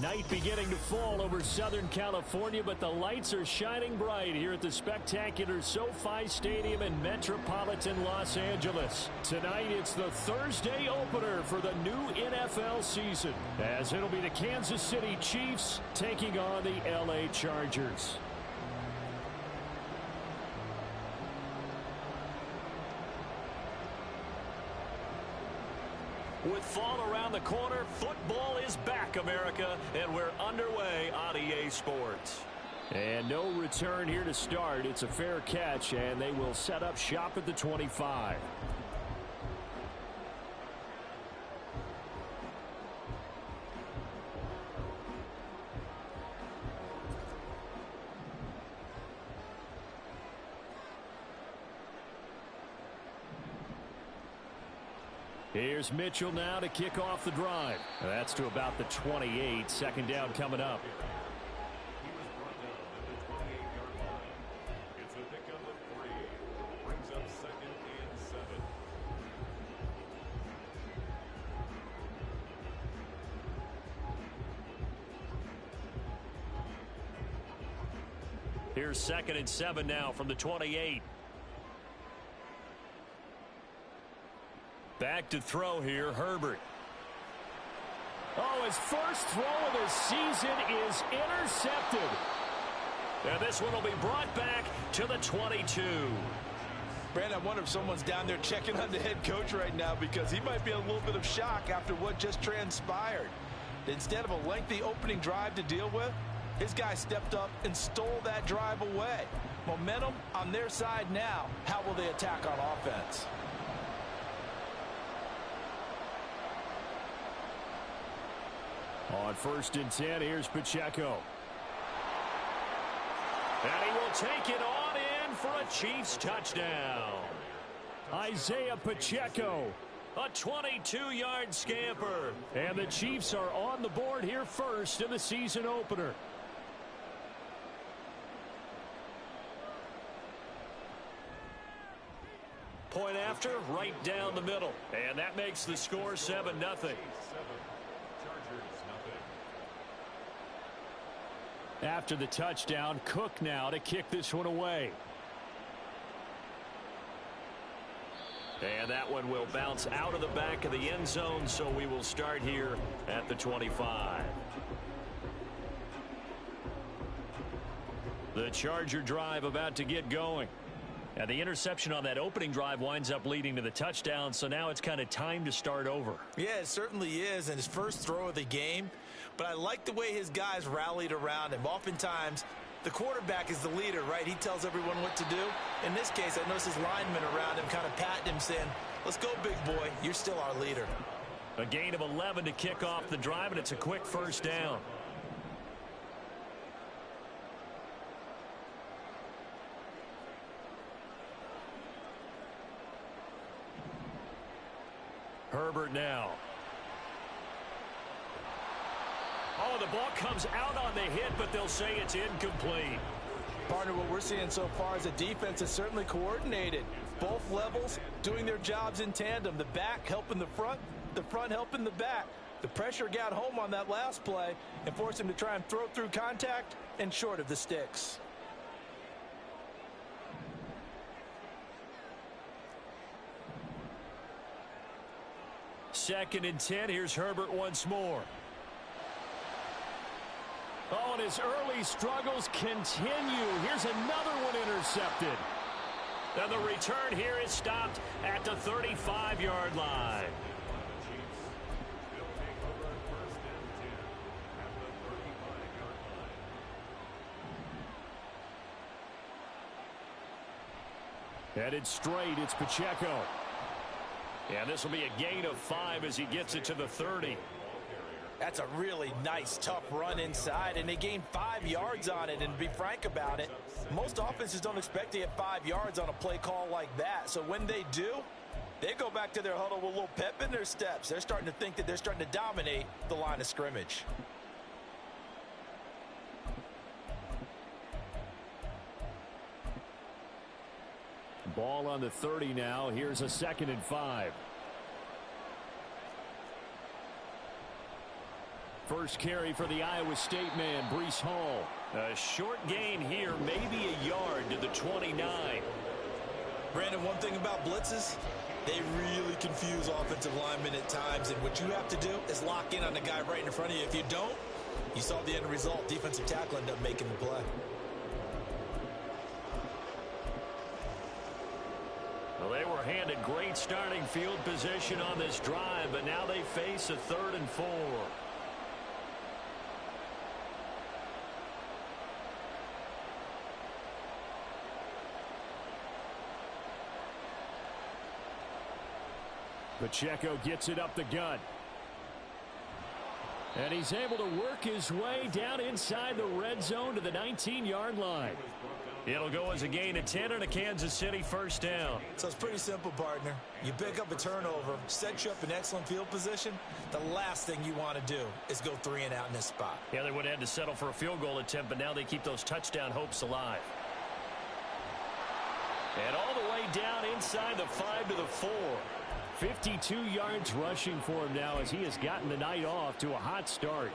Night beginning to fall over Southern California, but the lights are shining bright here at the spectacular SoFi Stadium in metropolitan Los Angeles. Tonight, it's the Thursday opener for the new NFL season, as it'll be the Kansas City Chiefs taking on the LA Chargers. With fall around the corner, football is back, America, and we're underway on EA Sports. And no return here to start. It's a fair catch, and they will set up shop at the 25. Here's Mitchell now to kick off the drive. That's to about the 28. Second down coming up. It's a pickup of 3. Brings up 2nd and 7. Here's 2nd and 7 now from the 28. Back to throw here, Herbert. Oh, his first throw of the season is intercepted. And this one will be brought back to the 22. Brandon, I wonder if someone's down there checking on the head coach right now, because he might be in a little bit of shock after what just transpired. Instead of a lengthy opening drive to deal with, his guy stepped up and stole that drive away. Momentum on their side now. How will they attack on offense? On 1st and 10, here's Pacheco. And he will take it on in for a Chiefs touchdown. Isaiah Pacheco, a 22-yard scamper. And the Chiefs are on the board here first in the season opener. Point after, right down the middle. And that makes the score 7-0. After the touchdown, Cook now to kick this one away. And that one will bounce out of the back of the end zone, so we will start here at the 25. The Charger drive about to get going. And the interception on that opening drive winds up leading to the touchdown, so now it's kind of time to start over. Yeah, it certainly is, and his first throw of the game. But I like the way his guys rallied around him. Oftentimes, the quarterback is the leader, right? He tells everyone what to do. In this case, I noticed his linemen around him kind of patting him, saying, let's go, big boy. You're still our leader. A gain of 11 to kick off the drive, and it's a quick first down. Herbert now. Oh, the ball comes out on the hit, but they'll say it's incomplete. Partner, what we're seeing so far is the defense is certainly coordinated. Both levels doing their jobs in tandem. The back helping the front helping the back. The pressure got home on that last play and forced him to try and throw through contact and short of the sticks. Second and 10. Here's Herbert once more. Oh, and his early struggles continue. Here's another one intercepted. And the return here is stopped at the 35-yard line. Headed straight, it's Pacheco. And this will be a gain of 5 as he gets it to the 30. That's a really nice, tough run inside, and they gained 5 yards on it. And to be frank about it, most offenses don't expect to get 5 yards on a play call like that. So when they do, they go back to their huddle with a little pep in their steps. They're starting to think that they're starting to dominate the line of scrimmage. Ball on the 30 now. Here's a 2nd and 5. First carry for the Iowa State man, Breece Hall. A short gain here, maybe a yard to the 29. Brandon, one thing about blitzes, they really confuse offensive linemen at times, and what you have to do is lock in on the guy right in front of you. If you don't, you saw the end result. Defensive tackle ended up making the play. Well, they were handed great starting field position on this drive, but now they face a 3rd and 4. Pacheco gets it up the gut. And he's able to work his way down inside the red zone to the 19-yard line. It'll go as a gain of 10 and a Kansas City first down. So it's pretty simple, partner. You pick up a turnover, set you up in excellent field position. The last thing you want to do is go 3 and out in this spot. Yeah, they would have had to settle for a field goal attempt, but now they keep those touchdown hopes alive. And all the way down inside the 5 to the 4. 52 yards rushing for him now as he has gotten the night off to a hot start.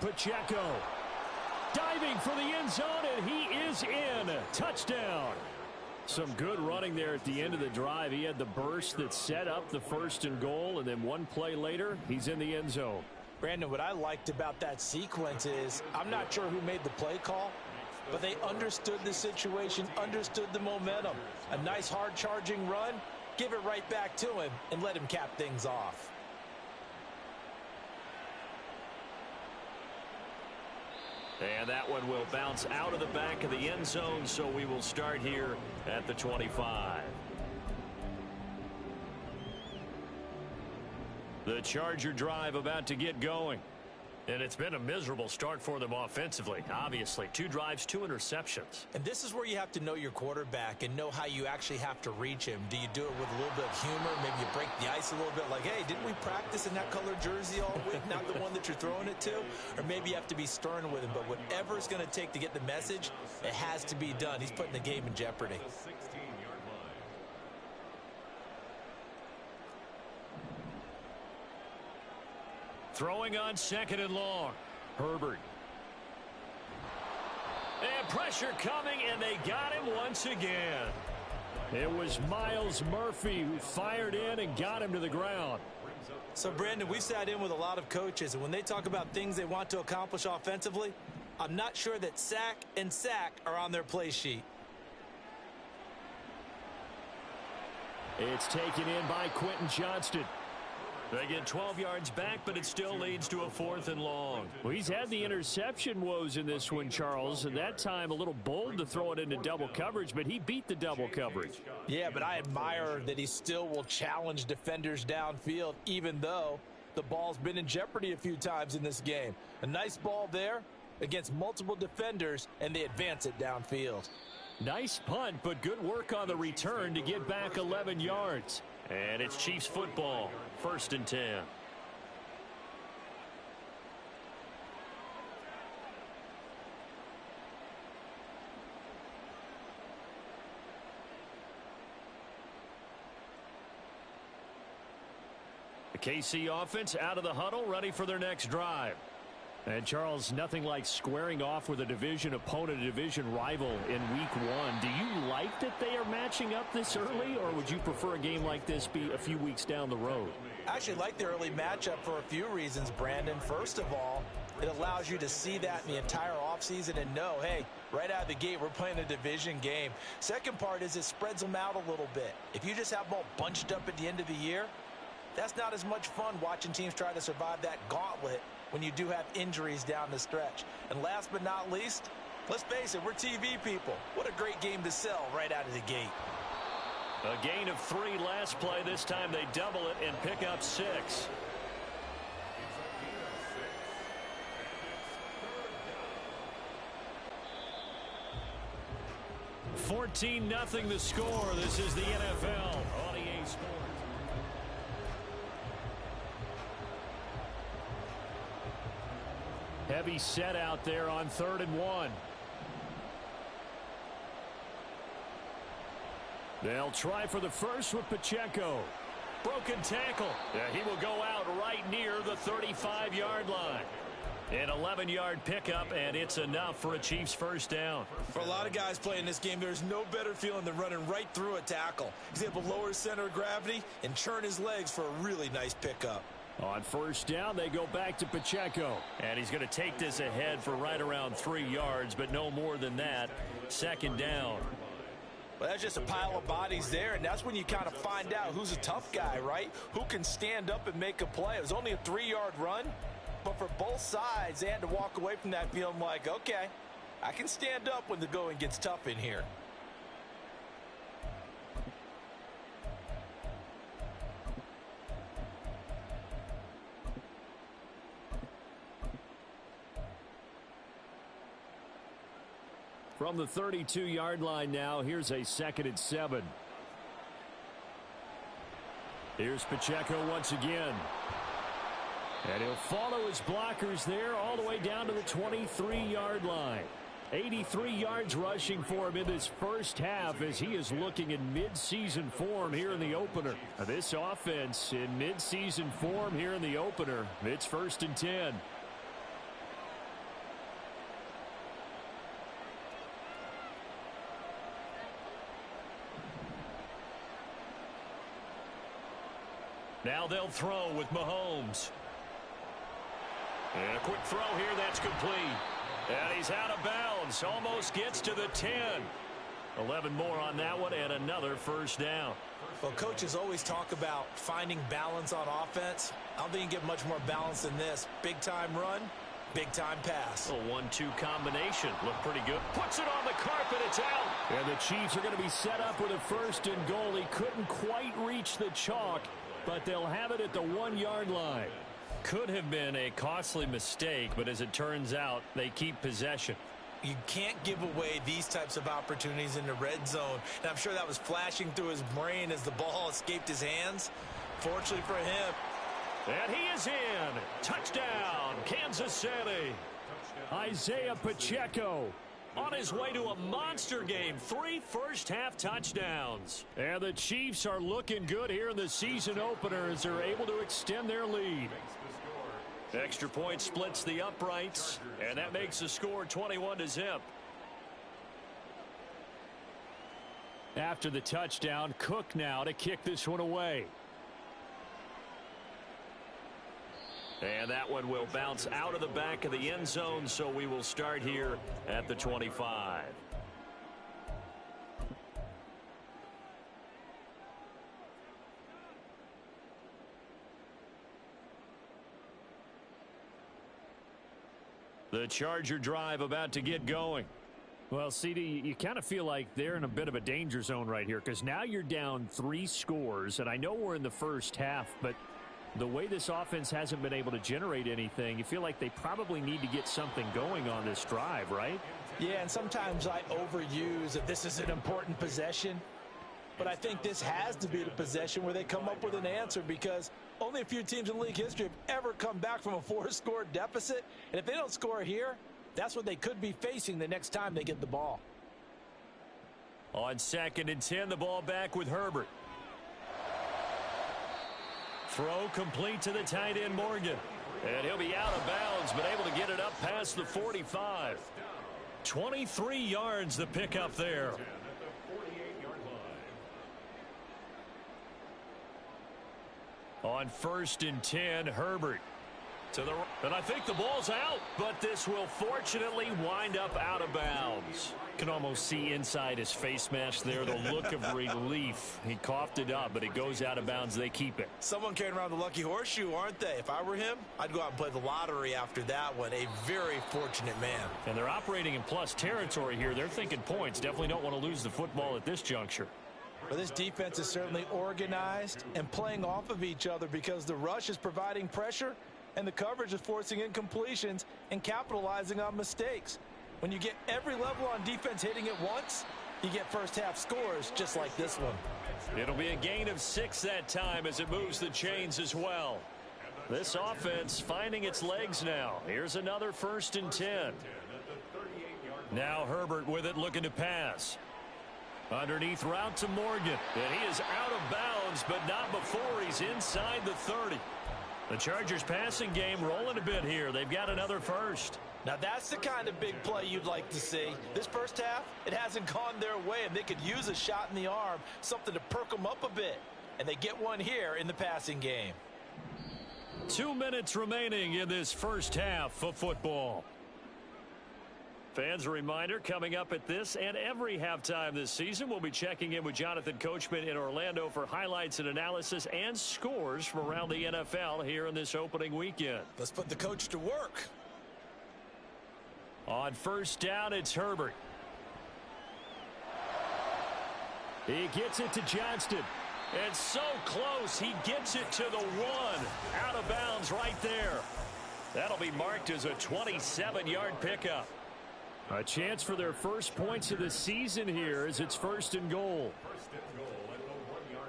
Pacheco diving for the end zone, and he is in. Touchdown. Some good running there at the end of the drive. He had the burst that set up the 1st and goal, and then one play later, he's in the end zone. Brandon, what I liked about that sequence is I'm not sure who made the play call, but they understood the situation, understood the momentum. A nice hard-charging run, give it right back to him, and let him cap things off. And that one will bounce out of the back of the end zone, so we will start here at the 25. The Charger drive about to get going. And it's been a miserable start for them offensively. Obviously, 2 drives, 2 interceptions. And this is where you have to know your quarterback and know how you actually have to reach him. Do you do it with a little bit of humor? Maybe you break the ice a little bit like, hey, didn't we practice in that color jersey all week, not the one that you're throwing it to? Or maybe you have to be stern with him. But whatever it's going to take to get the message, it has to be done. He's putting the game in jeopardy. Throwing on 2nd and long. Herbert. And pressure coming, and they got him once again. It was Myles Murphy who fired in and got him to the ground. So, Brandon, we sat in with a lot of coaches, and when they talk about things they want to accomplish offensively, I'm not sure that sack and sack are on their play sheet. It's taken in by Quentin Johnston. They get 12 yards back, but it still leads to a 4th and long. Well, he's had the interception woes in this one, Charles, and that time a little bold to throw it into double coverage, but he beat the double coverage. Yeah, but I admire that he still will challenge defenders downfield, even though the ball's been in jeopardy a few times in this game. A nice ball there against multiple defenders, and they advance it downfield. Nice punt, but good work on the return to get back 11 yards. And it's Chiefs football, 1st and 10. The KC offense out of the huddle, ready for their next drive. And, Charles, nothing like squaring off with a division opponent, a division rival in week 1. Do you like that they are matching up this early, or would you prefer a game like this be a few weeks down the road? I actually like the early matchup for a few reasons, Brandon. First of all, it allows you to see that in the entire offseason and know, hey, right out of the gate, we're playing a division game. Second part is it spreads them out a little bit. If you just have them all bunched up at the end of the year, that's not as much fun watching teams try to survive that gauntlet when you do have injuries down the stretch. And last but not least, let's face it, we're TV people. What a great game to sell right out of the gate. A gain of 3 last play. This time they double it and pick up 6. $14-0 the score. This is the NFL on EA Sports. Heavy set out there on 3rd and 1. They'll try for the first with Pacheco. Broken tackle. Yeah, he will go out right near the 35-yard line. An 11-yard pickup, and it's enough for a Chiefs first down. For a lot of guys playing this game, there's no better feeling than running right through a tackle. He's able to lower his center of gravity and churn his legs for a really nice pickup. On first down, they go back to Pacheco. And he's going to take this ahead for right around 3 yards, but no more than that. Second down. Well, that's just a pile of bodies there, and that's when you kind of find out who's a tough guy, right? Who can stand up and make a play. It was only a 3-yard run. But for both sides, they had to walk away from that feeling like, okay, I can stand up when the going gets tough in here. From the 32-yard line now, here's a 2nd and 7. Here's Pacheco once again. And he'll follow his blockers there all the way down to the 23-yard line. 83 yards rushing for him in this first half as he is looking in mid-season form here in the opener. This offense in mid-season form here in the opener. It's 1st and 10. Now they'll throw with Mahomes. And a quick throw here, that's complete. And he's out of bounds, almost gets to the 10. 11 more on that one, and another first down. Well, coaches always talk about finding balance on offense. I don't think you can get much more balance than this. Big-time run, big-time pass. A 1-2 combination. Looked pretty good. Puts it on the carpet, it's out. And the Chiefs are going to be set up with a 1st and goal. He couldn't quite reach the chalk, but they'll have it at the 1-yard line. Could have been a costly mistake, but as it turns out, they keep possession. You can't give away these types of opportunities in the red zone. And I'm sure that was flashing through his brain as the ball escaped his hands. Fortunately for him. And he is in. Touchdown, Kansas City. Isaiah Pacheco on his way to a monster game. 3 first-half touchdowns. And the Chiefs are looking good here in the season opener as they're able to extend their lead. Extra point splits the uprights, and that makes the score 21-0. After the touchdown, Cook now to kick this one away. And that one will bounce out of the back of the end zone, so we will start here at the 25. The Charger drive about to get going. Well, CD, you kind of feel like they're in a bit of a danger zone right here because now you're down 3 scores, and I know we're in the first half, but the way this offense hasn't been able to generate anything, you feel like they probably need to get something going on this drive, right? Yeah, and sometimes I overuse that this is an important possession. But I think this has to be the possession where they come up with an answer because only a few teams in league history have ever come back from a 4-score deficit. And if they don't score here, that's what they could be facing the next time they get the ball. On 2nd and 10, the ball back with Herbert. Throw complete to the tight end Morgan. And he'll be out of bounds, but able to get it up past the 45. 23 yards the pickup there. On 1st and 10, Herbert to the right. And I think the ball's out, but this will fortunately wind up out of bounds. Can almost see inside his face mask there the look of relief. He coughed it up, but it goes out of bounds. They keep it. Someone carrying around the lucky horseshoe, aren't they? If I were him, I'd go out and play the lottery after that one. A very fortunate man. And they're operating in plus territory here. They're thinking points. Definitely don't want to lose the football at this juncture. Well, this defense is certainly organized and playing off of each other because the rush is providing pressure and the coverage is forcing incompletions and capitalizing on mistakes. When you get every level on defense hitting it once, you get first-half scores just like this one. It'll be a gain of 6 that time as it moves the chains as well. This offense finding its legs now. Here's another 1st and 10. Now Herbert with it looking to pass. Underneath route to Morgan. And he is out of bounds, but not before he's inside the 30. The Chargers passing game rolling a bit here. They've got another first. Now that's the kind of big play you'd like to see. This first half, it hasn't gone their way, and they could use a shot in the arm, something to perk them up a bit. And they get one here in the passing game. 2 minutes remaining in this first half of football. Fans, a reminder, coming up at this and every halftime this season, we'll be checking in with Jonathan Coachman in Orlando for highlights and analysis and scores from around the NFL here in this opening weekend. Let's put the coach to work. On first down, it's Herbert. He gets it to Johnston. And so close, he gets it to the 1. Out of bounds right there. That'll be marked as a 27-yard pickup. A chance for their first points of the season here as it's first and goal. First and goal at the 1-yard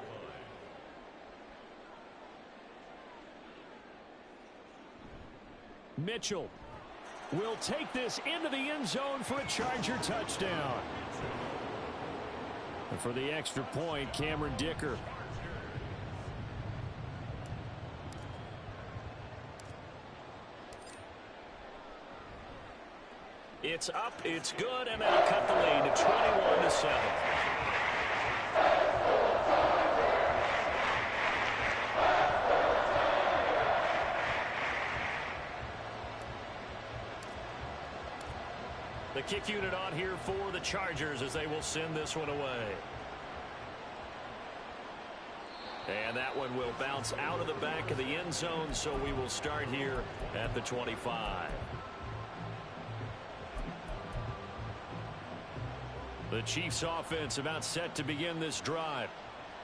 line. Mitchell will take this into the end zone for a Charger touchdown. And for the extra point, Cameron Dicker. It's up, it's good, and that'll cut the lead to 21-7. The kick unit on here for the Chargers as they will send this one away. And that one will bounce out of the back of the end zone, so we will start here at the 25. The Chiefs offense about set to begin this drive.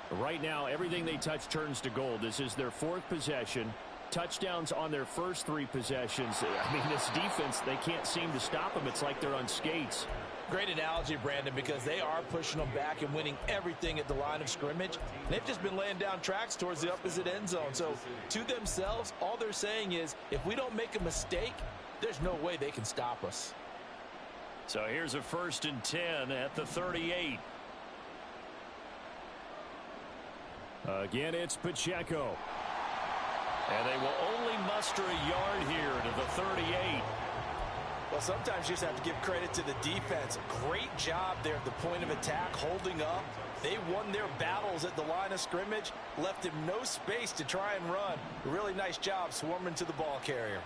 Right now, everything they touch turns to gold. This is their 4th possession. Touchdowns on their first 3 possessions. I mean, this defense, they can't seem to stop them. It's like they're on skates. Great analogy, Brandon, because they are pushing them back and winning everything at the line of scrimmage. They've just been laying down tracks towards the opposite end zone. So to themselves, all they're saying is, if we don't make a mistake, there's no way they can stop us. So here's a 1st and 10 at the 38. Again, it's Pacheco. And they will only muster a yard here to the 38. Well, sometimes you just have to give credit to the defense. Great job there at the point of attack, holding up. They won their battles at the line of scrimmage, left him no space to try and run. Really nice job swarming to the ball carrier.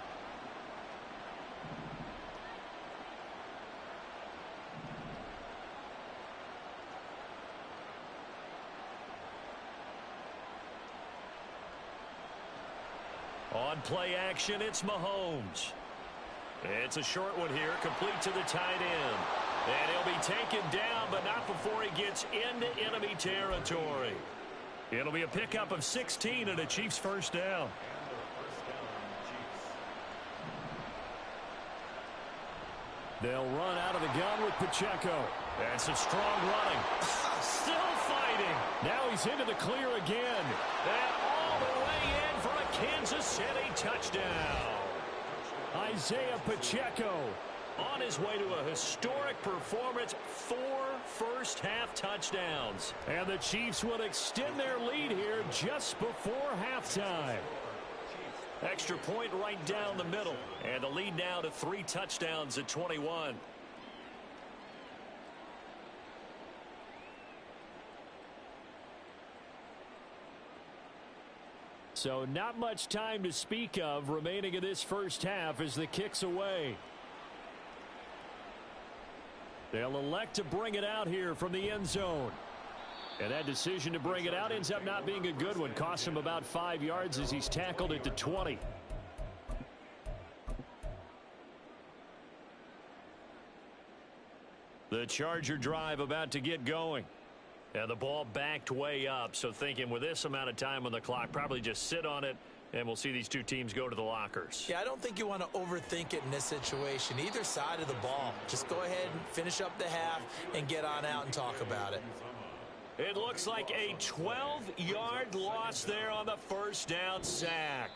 On play action, it's Mahomes. It's a short one here, complete to the tight end. And he'll be taken down, but not before he gets into enemy territory. It'll be a pickup of 16 and a Chiefs first down. They'll run out of the gun with Pacheco. That's a strong running. Still fighting. Now he's into the clear again. And all the way in for a Kansas City touchdown. Isaiah Pacheco on his way to a historic performance, 4 first-half touchdowns. And the Chiefs will extend their lead here just before halftime. Extra point right down the middle. And the lead now to 3 touchdowns at 21. So not much time to speak of remaining in this first half as the kick's away. They'll elect to bring it out here from the end zone. And that decision to bring it out ends up not being a good one. Costs him about 5 yards as he's tackled at the 20. The Charger drive about to get going. And the ball backed way up, so thinking with this amount of time on the clock, probably just sit on it, and we'll see these two teams go to the lockers. Yeah, I don't think you want to overthink it in this situation. Either side of the ball. Just go ahead and finish up the half and get on out and talk about it. It looks like a 12-yard loss there on the first down sack.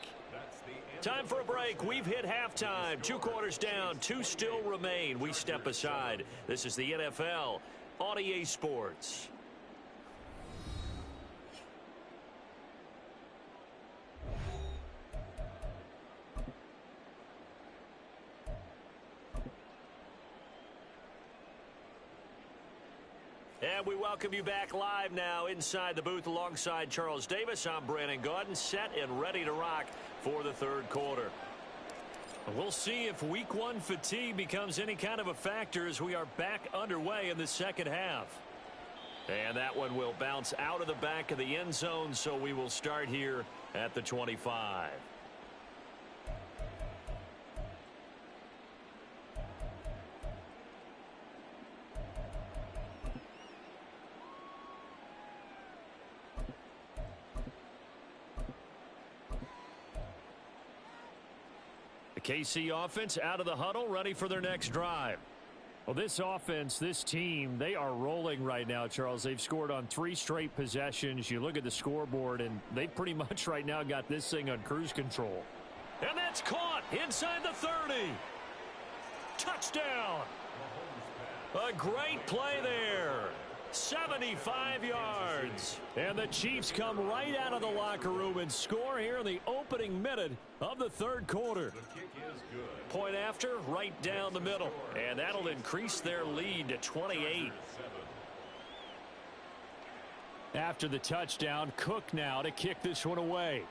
Time for a break. We've hit halftime. 2 quarters down. 2 still remain. We step aside. This is the NFL on EA Sports. And we welcome you back live now inside the booth alongside Charles Davis. I'm Brandon Gaudin, set and ready to rock for the third quarter. We'll see if week one fatigue becomes any kind of a factor as we are back underway in the second half. And that one will bounce out of the back of the end zone, so we will start here at the 25. KC offense out of the huddle, ready for their next drive. Well, this offense, this team, they are rolling right now, Charles. They've scored on 3 straight possessions. You look at the scoreboard, and they pretty much right now got this thing on cruise control. And that's caught inside the 30. Touchdown. A great play there. 75 yards. And the Chiefs come right out of the locker room and score here in the opening minute of the third quarter. The kick is good. Point after, right down the middle. And that'll increase their lead to 28. After the touchdown, Cook now to kick this one away.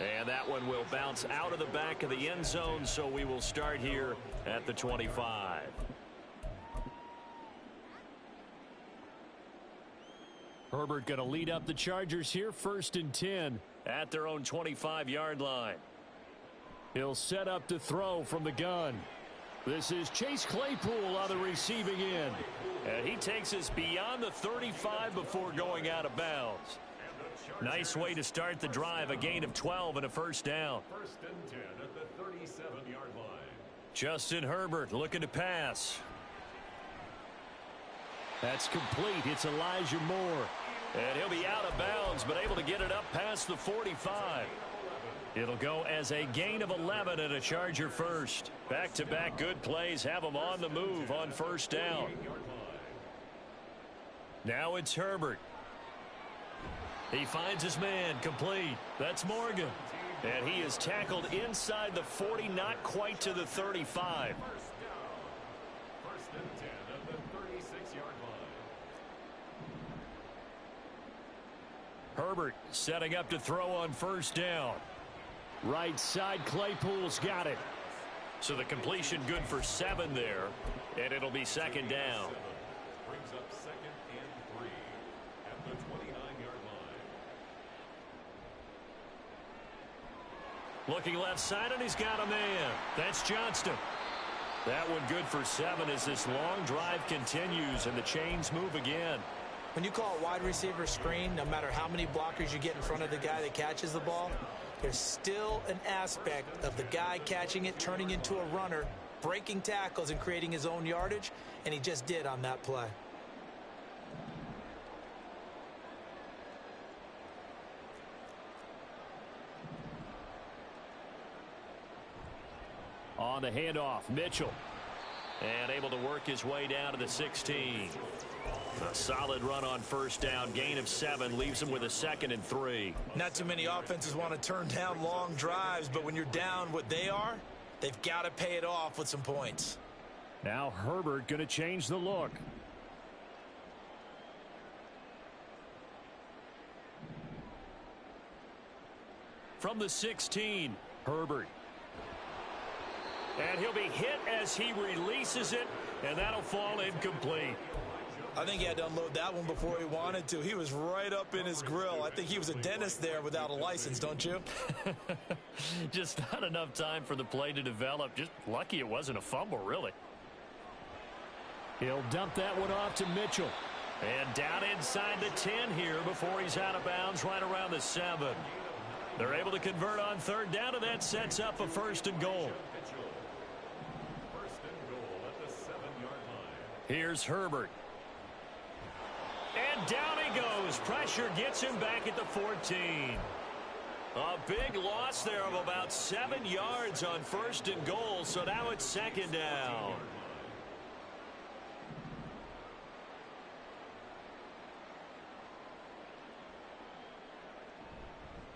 And that one will bounce out of the back of the end zone, so we will start here at the 25. Herbert going to lead up the Chargers here, 1st and 10 at their own 25-yard line. He'll set up to throw from the gun. This is Chase Claypool on the receiving end. And he takes us beyond the 35 before going out of bounds. Nice way to start the drive, a gain of 12 and a first down. 1st and 10 at the 37-yard line. Justin Herbert looking to pass. That's complete. It's Elijah Moore. And he'll be out of bounds, but able to get it up past the 45. It'll go as a gain of 11 and a Charger first. Back-to-back good plays have them on the move on first down. Now it's Herbert. He finds his man, complete. That's Morgan. And he is tackled inside the 40, not quite to the 35. 1st and 10 at the 36-yard line. Herbert setting up to throw on first down. Right side, Claypool's got it. So the completion good for 7 there, and it'll be second down. Brings up 2nd and 3 at the 29-yard line. Looking left side, and he's got a man. That's Johnston. That one good for 7 as this long drive continues, and the chains move again. When you call a wide receiver screen, no matter how many blockers you get in front of the guy that catches the ball, there's still an aspect of the guy catching it, turning into a runner, breaking tackles and creating his own yardage, and he just did on that play. On the handoff, Mitchell. And able to work his way down to the 16. A solid run on first down, gain of 7, leaves him with a 2nd and 3. Not too many offenses want to turn down long drives, but when you're down what they are, they've got to pay it off with some points. Now Herbert going to change the look. From the 16, Herbert. And he'll be hit as he releases it, and that'll fall incomplete. I think he had to unload that one before he wanted to. He was right up in his grill. I think he was a dentist there without a license, don't you? Just not enough time for the play to develop. Just lucky it wasn't a fumble, really. He'll dump that one off to Mitchell. And down inside the 10 here before he's out of bounds right around the 7. They're able to convert on third down, and that sets up a 1st and goal. 1st and goal at the 7-yard line. Here's Herbert. And down he goes. Pressure gets him back at the 14. A big loss there of about 7 yards on 1st and goal, so now it's 2nd down.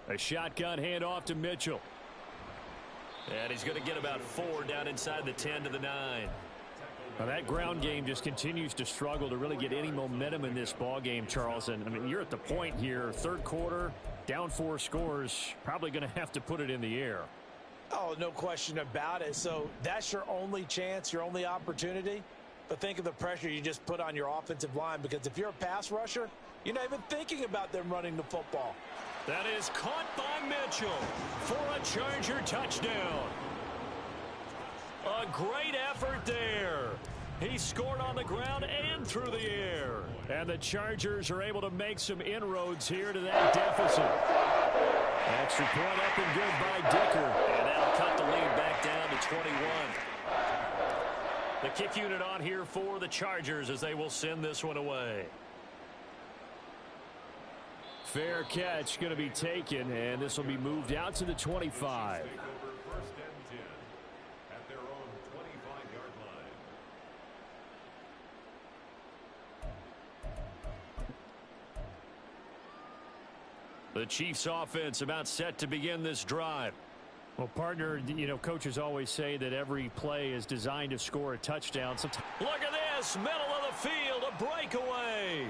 A shotgun handoff to Mitchell. And he's going to get about 4 down inside the 10 to the 9. Now that ground game just continues to struggle to really get any momentum in this ball game, Charles. And I mean, you're at the point here, third quarter, down 4 scores, probably going to have to put it in the air. Oh, no question about it. So that's your only chance, your only opportunity. But think of the pressure you just put on your offensive line, because if you're a pass rusher, you're not even thinking about them running the football. That is caught by Mitchell for a Charger touchdown. A great effort there. He scored on the ground and through the air. And the Chargers are able to make some inroads here to that deficit. Extra point up and good by Dicker. And that'll cut the lead back down to 21. The kick unit on here for the Chargers as they will send this one away. Fair catch going to be taken, and this will be moved out to the 25. First and 10 at their own 25-yard line. The Chiefs offense about set to begin this drive. Well, partner, you know, coaches always say that every play is designed to score a touchdown. Look at this, middle of the field, a breakaway.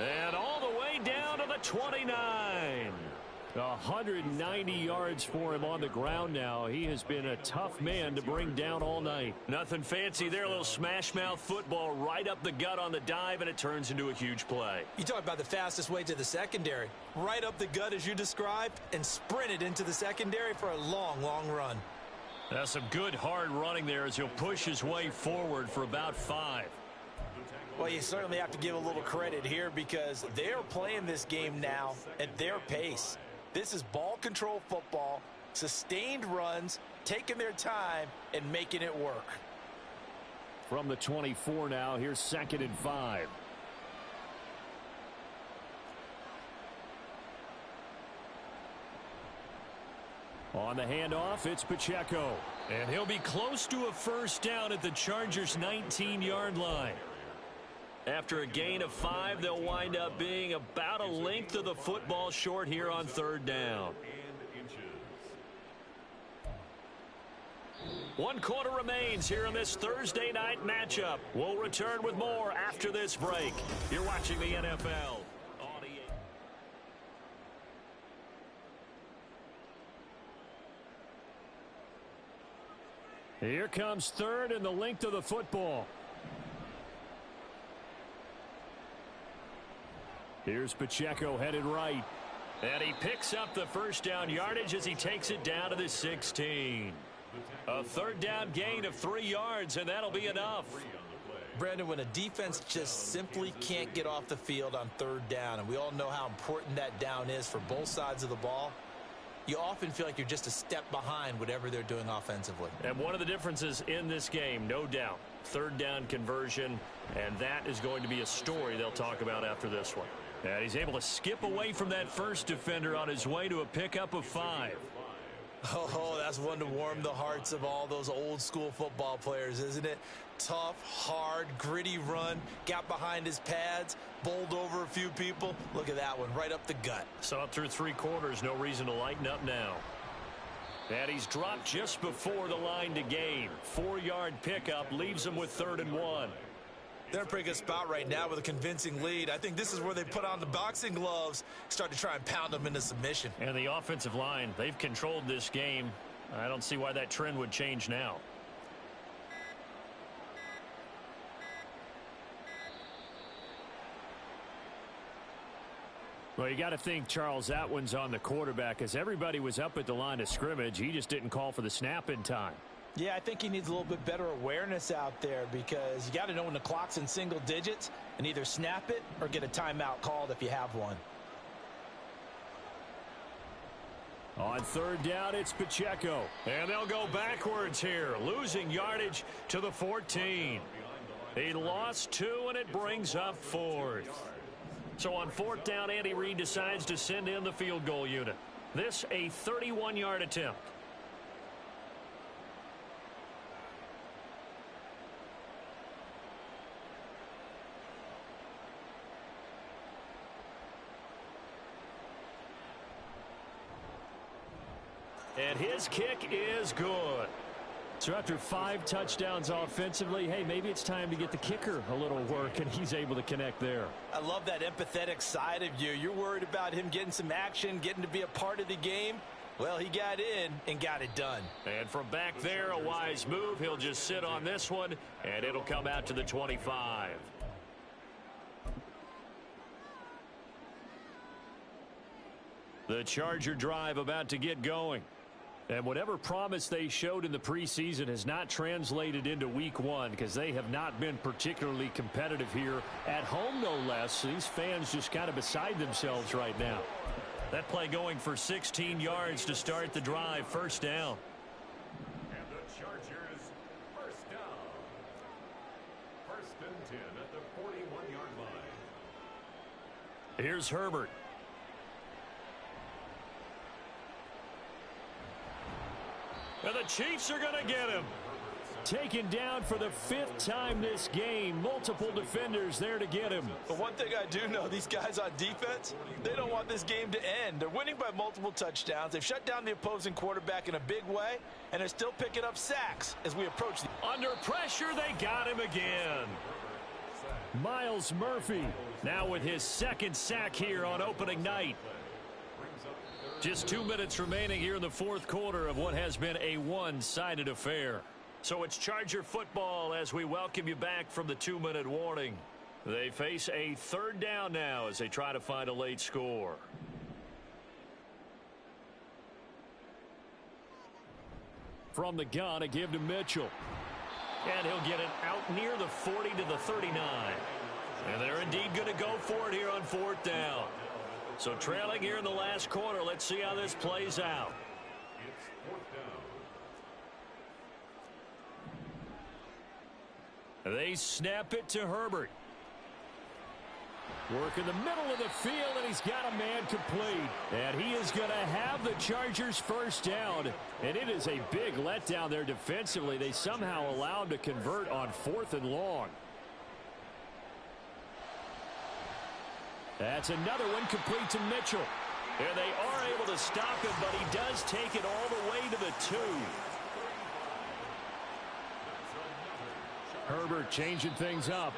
And all the way down to the 29. 190 yards for him on the ground now. He has been a tough man to bring down all night. Nothing fancy there. A little smash mouth football right up the gut on the dive, and it turns into a huge play. You talk about the fastest way to the secondary. Right up the gut as you described, and sprinted into the secondary for a long, long run. That's some good hard running there as he'll push his way forward for about 5. Well, you certainly have to give a little credit here, because they're playing this game now at their pace. This is ball control football, sustained runs, taking their time, and making it work. From the 24 now, here's 2nd and 5. On the handoff, it's Pacheco. And he'll be close to a first down at the Chargers' 19-yard line. After a gain of 5, they'll wind up being about a length of the football short here on 3rd down. 1 quarter remains here in this Thursday night matchup. We'll return with more after this break. You're watching the NFL. Here comes 3rd and the length of the football. Here's Pacheco headed right. And he picks up the first down yardage as he takes it down to the 16. A 3rd down gain of 3 yards, and that'll be enough. Brandon, when a defense just simply can't get off the field on 3rd down, and we all know how important that down is for both sides of the ball, you often feel like you're just a step behind whatever they're doing offensively. And one of the differences in this game, no doubt, 3rd down conversion, and that is going to be a story they'll talk about after this one. And he's able to skip away from that first defender on his way to a pickup of 5. Oh, that's one to warm the hearts of all those old school football players, isn't it? Tough, hard, gritty run, got behind his pads, bowled over a few people. Look at that one, right up the gut. Saw it through 3 quarters, no reason to lighten up now. And he's dropped just before the line to gain. 4-yard pickup leaves him with 3rd and 1. They're in a pretty good spot right now with a convincing lead. I think this is where they put on the boxing gloves, start to try and pound them into submission. And the offensive line, they've controlled this game. I don't see why that trend would change now. Well, you got to think, Charles, that one's on the quarterback, as everybody was up at the line of scrimmage. He just didn't call for the snap in time. Yeah, I think he needs a little bit better awareness out there, because you got to know when the clock's in single digits and either snap it or get a timeout called if you have one. On 3rd down, it's Pacheco. And they'll go backwards here, losing yardage to the 14. He lost 2, and it brings up 4th. So on 4th down, Andy Reid decides to send in the field goal unit. This a 31-yard attempt. And his kick is good. So after 5 touchdowns offensively, hey, maybe it's time to get the kicker a little work, and he's able to connect there. I love that empathetic side of you. You're worried about him getting some action, getting to be a part of the game. Well, he got in and got it done. And from back there, a wise move. He'll just sit on this one, and it'll come out to the 25. The Charger drive about to get going. And whatever promise they showed in the preseason has not translated into week 1 because they have not been particularly competitive here at home, no less. These fans just kind of beside themselves right now. That play going for 16 yards to start the drive. First down. And the Chargers first down. 1st and 10 at the 41-yard line. Here's Herbert. And the Chiefs are going to get him. Taken down for the 5th time this game. Multiple defenders there to get him. But one thing I do know, these guys on defense, they don't want this game to end. They're winning by multiple touchdowns. They've shut down the opposing quarterback in a big way, and they're still picking up sacks as we approach the... Under pressure, they got him again. Myles Murphy. Now with his 2nd sack here on opening night. Just 2 minutes remaining here in the 4th quarter of what has been a one-sided affair. So it's Charger football as we welcome you back from the 2-minute warning. They face a 3rd down now as they try to find a late score. From the gun, a give to Mitchell. And he'll get it out near the 40 to the 39. And they're indeed going to go for it here on 4th down. So trailing here in the last quarter, let's see how this plays out. It's 4th down. They snap it to Herbert. Work in the middle of the field, and he's got a man complete. And he is going to have the Chargers first down. And it is a big letdown there defensively. They somehow allowed to convert on 4th and long. That's another one complete to Mitchell. And they are able to stop him, but he does take it all the way to the 2. Herbert changing things up.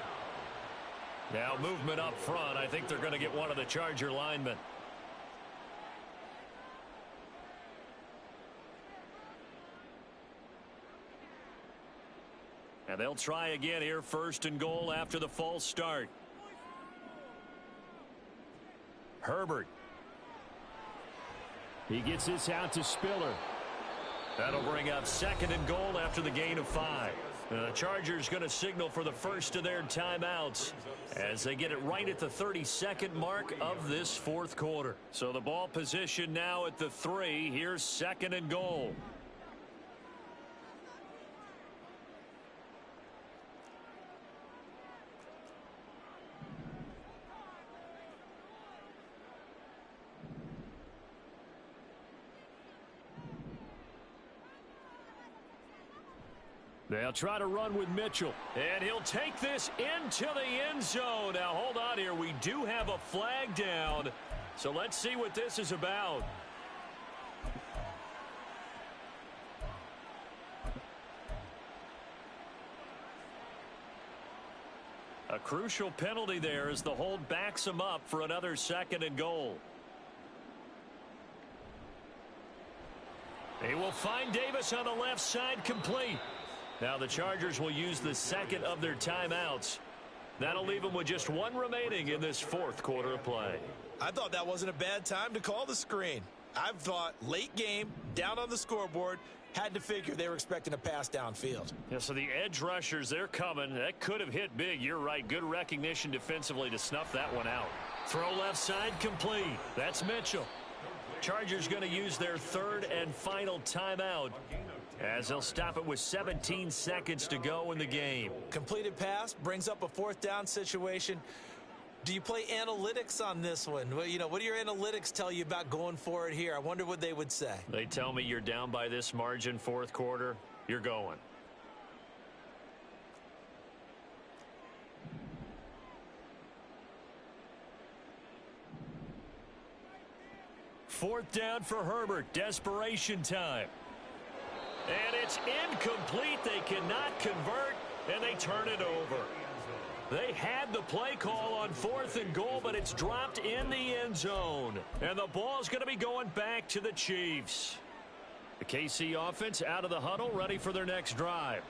Now movement up front. I think they're going to get one of the Charger linemen. And they'll try again here, 1st and goal after the false start. Herbert. He gets this out to Spiller. That'll bring up 2nd and goal after the gain of 5. The Chargers going to signal for the first of their timeouts as they get it right at the 32nd mark of this 4th quarter. So the ball position now at the 3. Here's 2nd and goal. They'll try to run with Mitchell. And he'll take this into the end zone. Now, hold on here. We do have a flag down. So let's see what this is about. A crucial penalty there as the hold backs him up for another 2nd and goal. They will find Davis on the left side complete. Now the Chargers will use the 2nd of their timeouts. That'll leave them with just 1 remaining in this 4th quarter of play. I thought that wasn't a bad time to call the screen. I've thought late game, down on the scoreboard, had to figure they were expecting a pass downfield. Yeah, so the edge rushers, they're coming. That could have hit big. You're right. Good recognition defensively to snuff that one out. Throw left side complete. That's Mitchell. Chargers going to use their 3rd and final timeout as they'll stop it with 17 seconds to go in the game. Completed pass brings up a 4th down situation. Do you play analytics on this one? Well, you know, what do your analytics tell you about going for it here? I wonder what they would say. They tell me you're down by this margin 4th quarter, you're going. 4th down for Herbert. Desperation time. And it's incomplete. They cannot convert, and they turn it over. They had the play call on 4th and goal, but it's dropped in the end zone. And the ball's going to be going back to the Chiefs. The KC offense out of the huddle, ready for their next drive.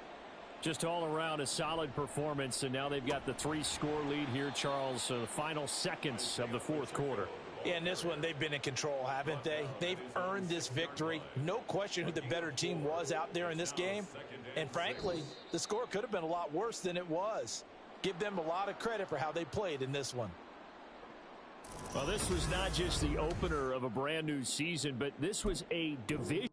Just all around a solid performance, and now they've got the 3-score lead here, Charles. So the final seconds of the 4th quarter. Yeah, in this one, they've been in control, haven't they? They've earned this victory. No question who the better team was out there in this game. And frankly, the score could have been a lot worse than it was. Give them a lot of credit for how they played in this one. Well, this was not just the opener of a brand new season, but this was a division.